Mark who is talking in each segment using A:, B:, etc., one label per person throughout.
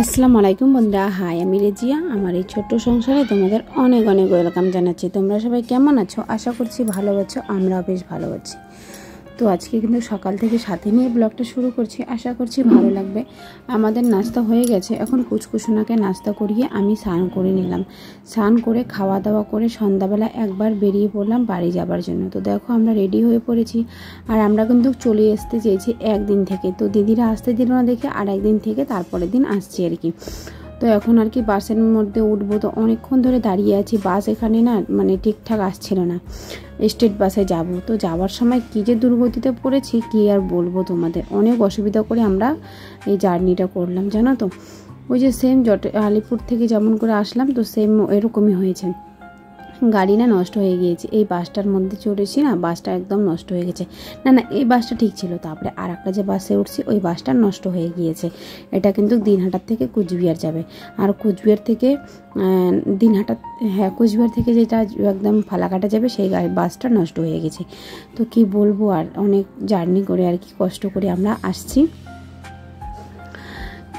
A: আসসালামু আলাইকুম বন্ধুরা। হাই, আমি রেজিয়া। আমার এই ছোট্ট সংসারে তোমাদের অনেক অনেক ওয়েলকাম জানাচ্ছি। তোমরা সবাই কেমন আছো? আশা করছি ভালো আছো। আমরাও বেশ ভালো আছি। তো আজকে কিন্তু সকাল থেকে সাথে নিয়ে ব্লগটা শুরু করছি, আশা করছি ভালো লাগবে। আমাদের নাস্তা হয়ে গেছে, এখন কুচকুচুনাকে নাস্তা করিয়ে আমি স্নান করে নিলাম। স্নান করে খাওয়া দাওয়া করে সন্ধ্যাবেলা একবার বেরিয়ে পড়লাম বাড়ি যাবার জন্য। তো দেখো আমরা রেডি হয়ে পড়েছি, আর আমরা কিন্তু চলে আসতে চেয়েছি একদিন থেকে। তো দিদিরা আসতে দিল না দেখে আর একদিন থেকে তারপরের দিন আসছি আর কি। তো এখন আর কি বাসের মধ্যে উঠবো, তো অনেকক্ষণ ধরে দাঁড়িয়ে আছি। বাস এখানে না ঠিকঠাক আসছিল না, স্টেট বাসে যাব। তো যাওয়ার সময় কী যে দুর্গতিতে পড়েছি কী আর বলবো তোমাদের। অনেক অসুবিধা করে আমরা এই জার্নিটা করলাম, জানো তো। ওই যে সেম আলিপুর থেকে যেমন করে আসলাম, তো সেম এরকমই হয়েছে। গাড়ি না নষ্ট হয়ে গিয়েছে। এই বাসটার মধ্যে চড়েছি না, বাসটা একদম নষ্ট হয়ে গেছে। না এই বাসটা ঠিক ছিল, তারপরে আর একটা যে বাসে উঠছি ওই বাসটা নষ্ট হয়ে গিয়েছে। এটা কিন্তু দিনহাটার থেকে কুচবিহার যাবে, আর কুচবিহার থেকে কুচবিহার থেকে যেটা একদম ফালাকাটা যাবে সেই বাসটা নষ্ট হয়ে গেছে। তো কি বলবো, আর অনেক জার্নি করে আর কি কষ্ট করে আমরা আসছি।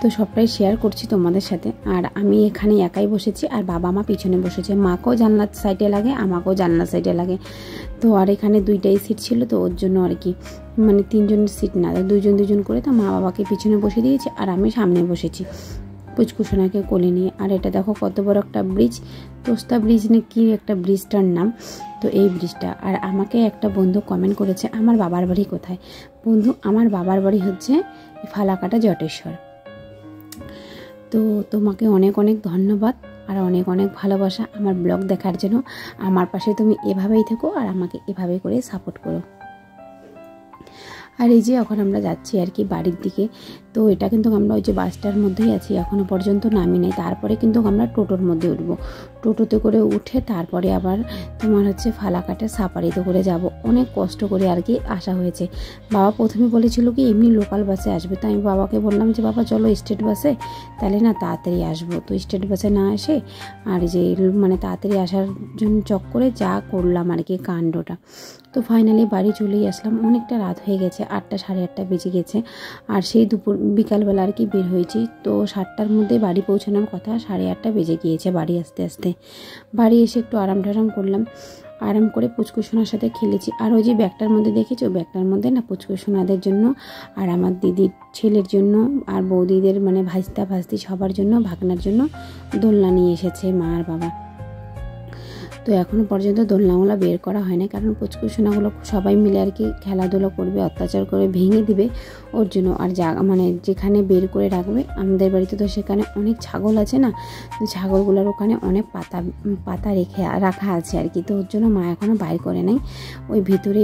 A: তো সবটাই শেয়ার করছি তোমাদের সাথে। আর আমি এখানে একাই বসেছি, আর বাবা মা পিছনে বসেছে। মাকেও জানলার সাইডে লাগে, আমাকেও জানলার সাইডে লাগে। তো আর এখানে দুইটাই সিট ছিল, তো ওর জন্য আর কি তিনজনের সিট না, দুজন করে। তো মা বাবাকে পিছনে বসে দিয়েছে আর আমি সামনে বসেছি পুচকুসোনাকে কোলে নিয়ে। আর এটা দেখো কত বড় একটা ব্রিজ, তোস্তা ব্রিজ না কি একটা ব্রিজটার নাম। তো এই ব্রিজটা, আর আমাকে একটা বন্ধু কমেন্ট করেছে আমার বাবার বাড়ি কোথায়। বন্ধু, আমার বাবার বাড়ি হচ্ছে ফালাকাটা জটেশ্বর। তো তোমাকে অনেক অনেক ধন্যবাদ আর অনেক অনেক ভালোবাসা আমার ব্লগ দেখার জন্য। আমার পাশে তুমি এভাবেই থেকো আর আমাকে এভাবে করে সাপোর্ট করো। আর এই যে এখন আমরা যাচ্ছি আর কি বাড়ির দিকে। তো এটা কিন্তু আমরা ওই যে বাসটার মধ্যেই আছি, এখনও পর্যন্ত নামি নাই। তারপরে কিন্তু আমরা টোটোর মধ্যে উঠবো। টোটোতে করে উঠে তারপরে আবার তোমার হচ্ছে ফালাকাটা সাফারিতে করে যাব। অনেক কষ্ট করে আর কি আসা হয়েছে। বাবা প্রথমে বলেছিল কি এমনি লোকাল বাসে আসবে, তো আমি বাবাকে বললাম যে বাবা চলো স্টেট বাসে, তাহলে না তাড়াতাড়ি আসবো। তো স্টেট বাসে না এসে আর যে তাড়াতাড়ি আসার জন্য চক্করে যা করলাম আর কি কাণ্ডটা। তো ফাইনালি বাড়ি চলেই আসলাম। অনেকটা রাত হয়ে গেছে, 8টা সাড়ে 8টা বেজে গেছে। আর সেই বিকালবেলা আর কি বের হয়েছি। তো 7টার মধ্যে বাড়ি পৌঁছানোর কথা, 8:30 বেজে গিয়েছে বাড়ি আসতে আসতে। বাড়ি এসে একটু আরাম করলাম। আরাম করে পুচকুসোনার সাথে খেলেছি। আর ওই যে ব্যাগটার মধ্যে দেখেছো, ব্যাগটার মধ্যে না পুচকুসোনাদের জন্য আর আমার দিদির ছেলের জন্য আর বৌদিদের ভাজতা ভাজতি সবার জন্য, ভাগনার জন্য দোলনা নিয়ে এসেছে মা আর বাবা। তো এখনও পর্যন্ত দোলনাগুলো বের করা হয় না, কারণ পুচকুসোনাগুলো সবাই মিলে আর কি খেলাধুলো করবে, অত্যাচার করে ভেঙে দিবে ওর জন্য। আর যেখানে বের করে রাখবে, আমাদের বাড়িতে তো সেখানে অনেক ছাগল আছে না, তো ছাগলগুলোর ওখানে অনেক পাতা রাখা আছে আর কি। তো ওর জন্য মা এখনও বাইর করে নাই, ওই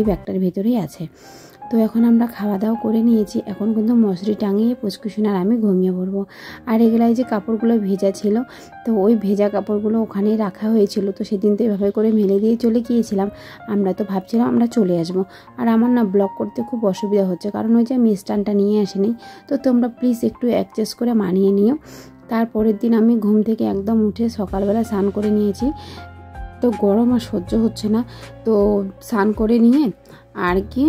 A: ব্যাগটার ভিতরেই আছে। তো এখন আমরা খাওয়া দাওয়া করে নিয়েছি। এখন কিন্তু মশারি টাঙিয়ে পুচকুসোনার আমি ঘুমিয়ে পড়বো। আর এগুলাই যে কাপড়গুলো ভেজা ছিল, তো ওই ভেজা কাপড়গুলো ওখানেই রাখা হয়েছিল। তো সেদিন তো এভাবে করে মেলে দিয়ে চলে গিয়েছিলাম। আমরা তো ভাবছিলাম আমরা চলে আসবো। আর আমার না ব্লগ করতে খুব অসুবিধা হচ্ছে, কারণ ওই যে আমি স্ট্যান্ডটা নিয়ে আসিনি। তো তোমরা প্লিজ একটু অ্যাডজাস্ট করে মানিয়ে নিও। তারপরের দিন আমি ঘুম থেকে একদম উঠে সকালবেলা স্নান করে নিয়েছি। তো গরম আর সহ্য হচ্ছে না, তো স্নান করে নিয়ে আর কি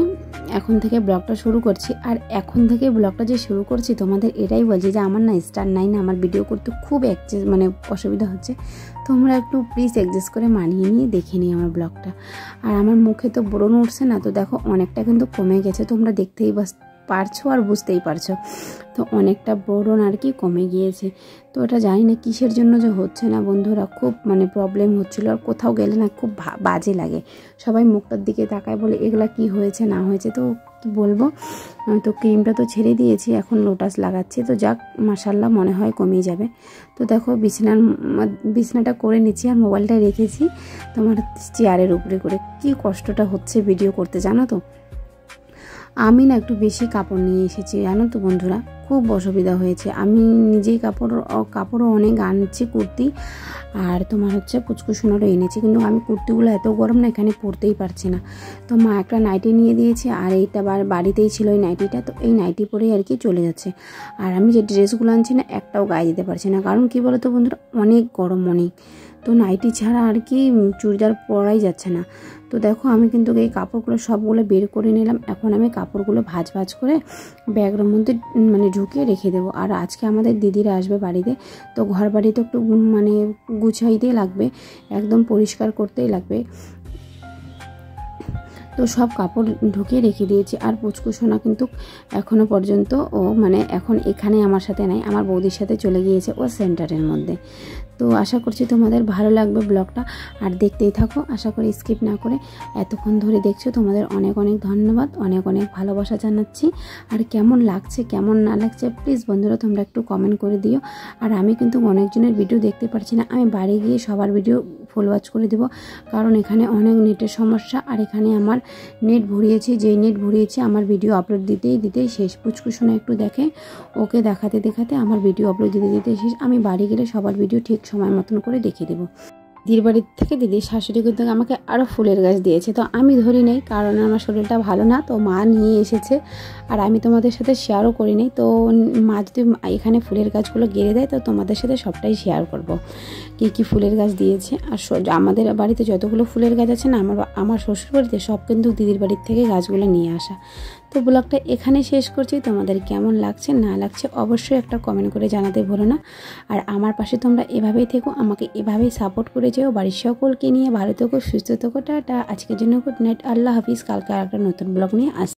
A: এখন থেকে ব্লগটা শুরু করছি। আর এখন থেকে ব্লগটা যে শুরু করছি তোমাদের এটাই বলছি যে আমার না স্টার নাই না, আমার ভিডিও করতে খুব অসুবিধা হচ্ছে। তোমরা একটু প্লিজ অ্যাডজাস্ট করে মানিয়ে নিয়ে দেখে নিই আমার ব্লগটা। আর আমার মুখে তো ব্রণ উঠছে না, তো দেখো অনেকটা কিন্তু কমে গেছে, তোমরা দেখতেই পারছো আর বুঝতেই পারছো। তো অনেকটা ব্রণ আর কি কমে গিয়েছে। তো এটা জানি না কিসের জন্য যে হচ্ছে না বন্ধুরা, খুব প্রবলেম হচ্ছিল। আর কোথাও গেলে না খুব বাজে লাগে, সবাই মুখটার দিকে তাকায়, বলে এগুলা কি হয়েছে না হয়েছে। তো কি বলবো, তো ক্রিমটা তো ছেড়ে দিয়েছি, এখন লোটাস লাগাচ্ছি। তো যাক, মাশাল্লাহ মনে হয় কমিয়ে যাবে। তো দেখো বিছনাটা করে নিচ্ছি আর মোবাইলটা রেখেছি তোমার চেয়ারের উপরে করে। কি কষ্টটা হচ্ছে ভিডিও করতে, জানো তো। আমি না একটু বেশি কাপড় নিয়ে এসেছি, জানো তো বন্ধুরা, খুব অসুবিধা হয়েছে। আমি নিজেই কাপড়ও অনেক আনছি, কুর্তি আর তোমার হচ্ছে পুচকুসোনারও এনেছি, কিন্তু আমি কুর্তিগুলো এত গরম না এখানে পরতেই পারছি না। তো মা একটা নাইটি নিয়ে দিয়েছে, আর এইটা বাড়িতেই ছিল এই নাইটিটা, তো এই নাইটি পরেই আর কি চলে যাচ্ছে। আর আমি যে ড্রেসগুলো আনছি না একটাও গায়ে দিতে পারছি না, কারণ কি বলো তো বন্ধুরা, অনেক গরম অনেক। তো নাইটি ছাড়া আর কি চুড়িদার পরাই যাচ্ছে না। তো দেখো আমি কিন্তু এই কাপড়গুলো সবগুলো বের করে নিলাম। এখন আমি কাপড়গুলো ভাঁজ করে ব্যাগের মধ্যে ঢুকিয়ে রেখে দেবো। আর আজকে আমাদের দিদিরা আসবে বাড়িতে, তো ঘর বাড়ি তো একটু মানে গুছাইতেই লাগবে, একদম পরিষ্কার করতেই লাগবে। তো সব কাপড় ঢুকিয়ে রেখে দিয়েছি। আর পুচকুসোনা কিন্তু এখনও পর্যন্ত ও মানে এখন এখানে আমার সাথে নাই, আমার বৌদির সাথে চলে গিয়েছে ও সেন্টারের মধ্যে। তো আশা করছি তোমাদের ভালো লাগবে ব্লগটা, আর দেখতেই থাকো, আশা করি স্কিপ না করে। এতক্ষণ ধরে দেখছো, তোমাদের অনেক অনেক ধন্যবাদ, অনেক অনেক ভালোবাসা জানাচ্ছি। আর কেমন লাগছে কেমন না লাগছে প্লিজ বন্ধুরা তোমরা একটু কমেন্ট করে দিও। আর আমি কিন্তু অনেকজনের ভিডিও দেখতে পারছি না, আমি বাড়ি গিয়ে সবার ভিডিও ফুল ওয়াচ করে দেবো, কারণ এখানে অনেক নেটের সমস্যা। আর এখানে আমার নেট ভরিয়েছি, যেই নেট ভরিয়েছি আমার ভিডিও আপলোড দিতেই শেষ। পুচকুসোনা একটু দেখে, ওকে দেখাতে দেখাতে আমার ভিডিও আপলোড দিতে শেষ। আমি বাড়ি গেলে সবার ভিডিও ঠিক সময় মতন করে দেখিয়ে দেবো। দিদির বাড়ির থেকে দিদির শাশুড়ি কিন্তু আমাকে আরও ফুলের গাছ দিয়েছে, তো আমি ধরি নেই কারণ আমার শরীরটা ভালো না, তো মা নিয়ে এসেছে আর আমি তোমাদের সাথে শেয়ারও করি নি। তো মা যদি এখানে ফুলের গাছগুলো গেড়ে দেয় তো তোমাদের সাথে সবটাই শেয়ার করব, কী কী ফুলের গাছ দিয়েছে। আর আমাদের বাড়িতে যতগুলো ফুলের গাছ আছে না, আমার শ্বশুর বাড়িতে সব কিন্তু দিদির বাড়ির থেকে গাছগুলো নিয়ে আসা। তো ব্লগটা এখানে শেষ করছি, তোমাদের কেমন লাগছে না লাগছে অবশ্যই একটা কমেন্ট করে জানাতে ভুলো না। আর আমার পাশে তোমরা এভাবেই থেকো, আমাকে এভাবেই সাপোর্ট করে যেও। বাড়ির সকলকে নিয়ে ভালো থেকো, সুস্থ থেকো, টাটা। আজকের জন্য গুড নাইট, আল্লাহ হাফিজ। কালকে আর একটা নতুন ব্লগ নিয়ে